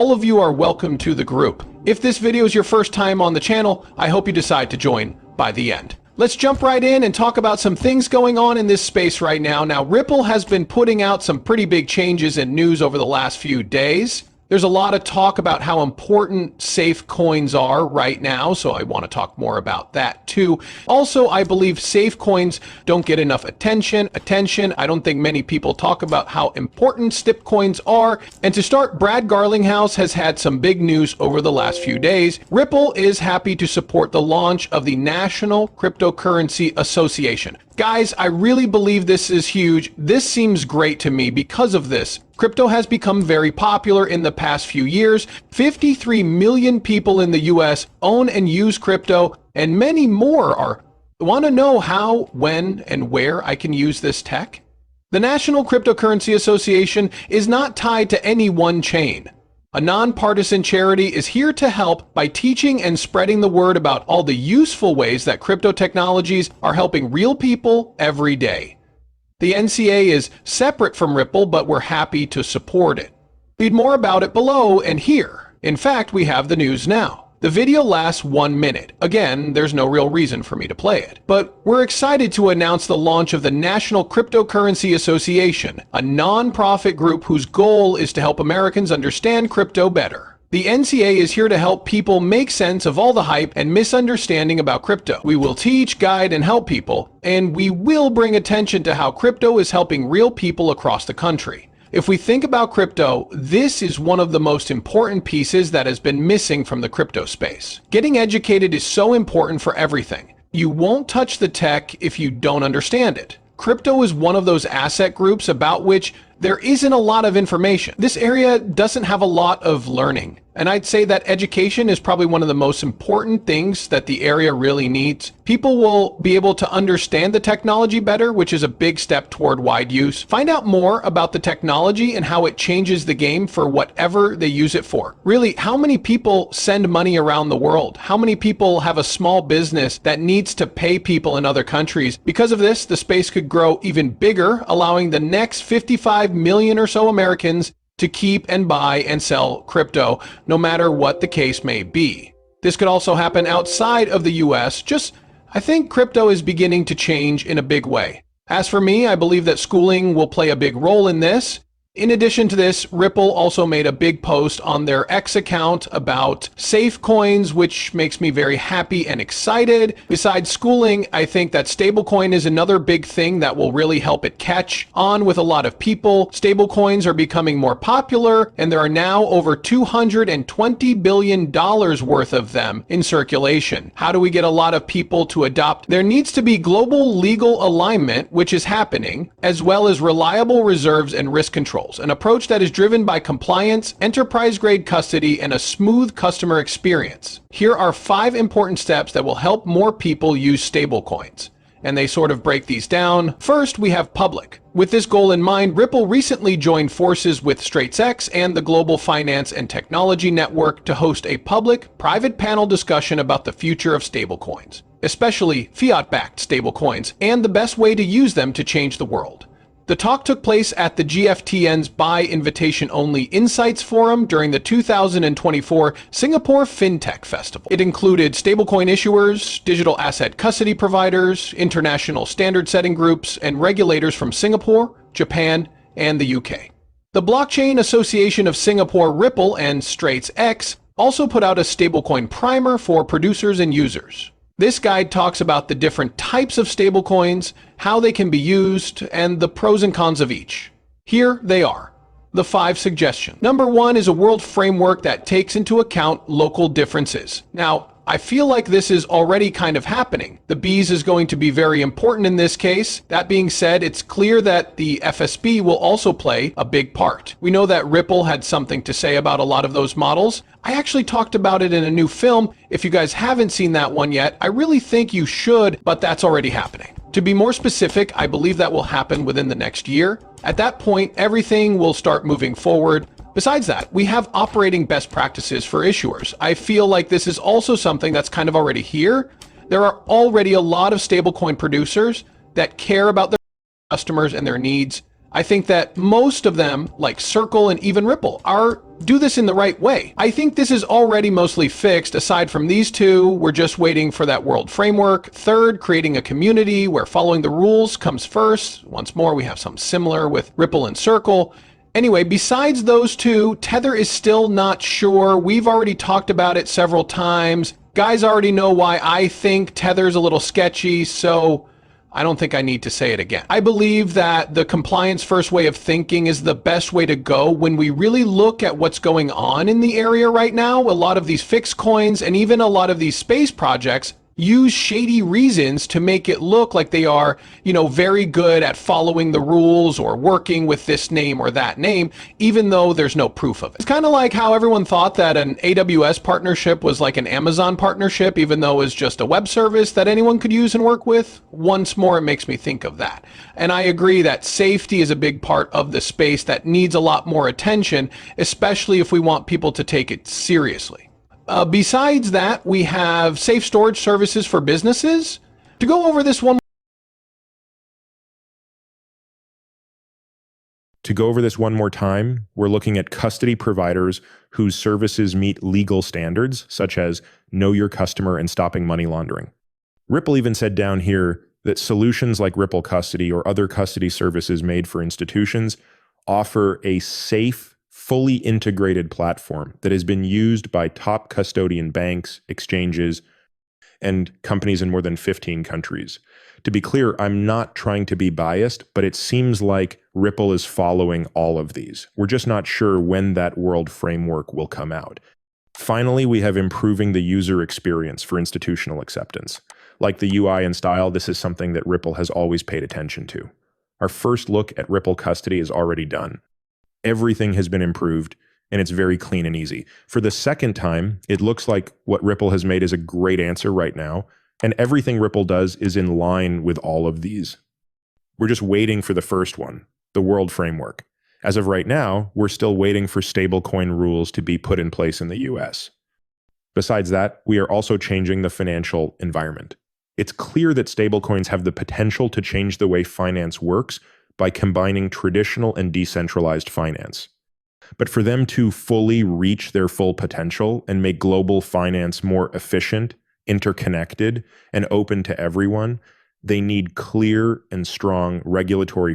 All of you are welcome to the group. If this video is your first time on the channel, I hope you decide to join by the end. Let's jump right in and talk about some things going on in this space right now. Now, Ripple has been putting out some pretty big changes in news over the last few days. There's a lot of talk about how important safe coins are right now, so I want to talk more about that too. Also, I believe safe coins don't get enough attention. I don't think many people talk about how important STIP coins are. And to start, Brad Garlinghouse has had some big news over the last few days. Ripple is happy to support the launch of the National Cryptocurrency Association. Guys, I really believe this is huge. This seems great to me because of this. Crypto has become very popular in the past few years. 53 million people in the US own and use crypto, and many more want to know how, when, and where I can use this tech. The National Cryptocurrency Association is not tied to any one chain. A nonpartisan charity is here to help by teaching and spreading the word about all the useful ways that crypto technologies are helping real people every day. The NCA is separate from Ripple, but we're happy to support it. Read more about it below and here. In fact, we have the news now. The video lasts 1 minute. Again, there's no real reason for me to play it. But we're excited to announce the launch of the National Cryptocurrency Association, a non-profit group whose goal is to help Americans understand crypto better. The NCA is here to help people make sense of all the hype and misunderstanding about crypto. We will teach, guide, and help people, and we will bring attention to how crypto is helping real people across the country. If we think about crypto, this is one of the most important pieces that has been missing from the crypto space. Getting educated is so important for everything. You won't touch the tech if you don't understand it. Crypto is one of those asset groups about which there isn't a lot of information. This area doesn't have a lot of learning. And I'd say that education is probably one of the most important things that the area really needs. People will be able to understand the technology better, which is a big step toward wide use. Find out more about the technology and how it changes the game for whatever they use it for. Really, how many people send money around the world? How many people have a small business that needs to pay people in other countries? Because of this, the space could grow even bigger, allowing the next 55 million or so Americans to keep and buy and sell crypto, no matter what the case may be. This could also happen outside of the US. I think crypto is beginning to change in a big way. As for me, I believe that schooling will play a big role in this. In addition to this, Ripple also made a big post on their X account about safe coins, which makes me very happy and excited. Besides schooling, I think that stablecoin is another big thing that will really help it catch on with a lot of people. Stablecoins are becoming more popular, and there are now over $220 billion worth of them in circulation. How do we get a lot of people to adopt? There needs to be global legal alignment, which is happening, as well as reliable reserves and risk control. An approach that is driven by compliance, enterprise-grade custody, and a smooth customer experience. Here are 5 important steps that will help more people use stablecoins. And they sort of break these down. First, we have public. With this goal in mind, Ripple recently joined forces with StraitsX and the Global Finance and Technology Network to host a public-private panel discussion about the future of stablecoins, especially fiat-backed stablecoins, and the best way to use them to change the world. The talk took place at the GFTN's By Invitation Only Insights Forum during the 2024 Singapore FinTech Festival. It included stablecoin issuers, digital asset custody providers, international standard-setting groups, and regulators from Singapore, Japan, and the UK. The Blockchain Association of Singapore, Ripple, and StraitsX also put out a stablecoin primer for producers and users. This guide talks about the different types of stablecoins, how they can be used, and the pros and cons of each. Here they are, the 5 suggestions. Number 1 is a world framework that takes into account local differences. Now, I feel like this is already kind of happening. The bees is going to be very important in this case. That being said, it's clear that the FSB will also play a big part. We know that Ripple had something to say about a lot of those models. I actually talked about it in a new film. If you guys haven't seen that one yet, I really think you should, but that's already happening. To be more specific, I believe that will happen within the next year. At that point, everything will start moving forward. Besides that, we have operating best practices for issuers. I feel like this is also something that's kind of already here. There are already a lot of stablecoin producers that care about their customers and their needs. I think that most of them, like Circle and even Ripple, are do this in the right way. I think this is already mostly fixed. Aside from these two, we're just waiting for that world framework. Third, creating a community where following the rules comes first. Once more, we have something similar with Ripple and Circle. Anyway, besides those two, Tether is still not sure. We've already talked about it several times. Guys already know why I think Tether's a little sketchy, so I don't think I need to say it again. I believe that the compliance first way of thinking is the best way to go when we really look at what's going on in the area right now. A lot of these fixed coins and even a lot of these space projects use shady reasons to make it look like they are, very good at following the rules or working with this name or that name, even though there's no proof of it. It's kind of like how everyone thought that an AWS partnership was like an Amazon partnership, even though it was just a web service that anyone could use and work with. Once more, it makes me think of that. And I agree that safety is a big part of the space that needs a lot more attention, especially if we want people to take it seriously. Besides that, we have safe storage services for businesses. To go over this one more time, we're looking at custody providers whose services meet legal standards, such as know your customer and stopping money laundering. Ripple even said down here that solutions like Ripple Custody or other custody services made for institutions offer a safe, fully integrated platform that has been used by top custodian banks, exchanges, and companies in more than 15 countries. To be clear, I'm not trying to be biased, but it seems like Ripple is following all of these. We're just not sure when that world framework will come out. Finally, we have improving the user experience for institutional acceptance. Like the UI and style, this is something that Ripple has always paid attention to. Our first look at Ripple Custody is already done. Everything has been improved, and it's very clean and easy. For the second time, it looks like what Ripple has made is a great answer right now, and everything Ripple does is in line with all of these. We're just waiting for the first one, the world framework. As of right now, we're still waiting for stablecoin rules to be put in place in the US. Besides that, we are also changing the financial environment. It's clear that stablecoins have the potential to change the way finance works by combining traditional and decentralized finance. But for them to fully reach their full potential and make global finance more efficient, interconnected, and open to everyone, they need clear and strong regulatory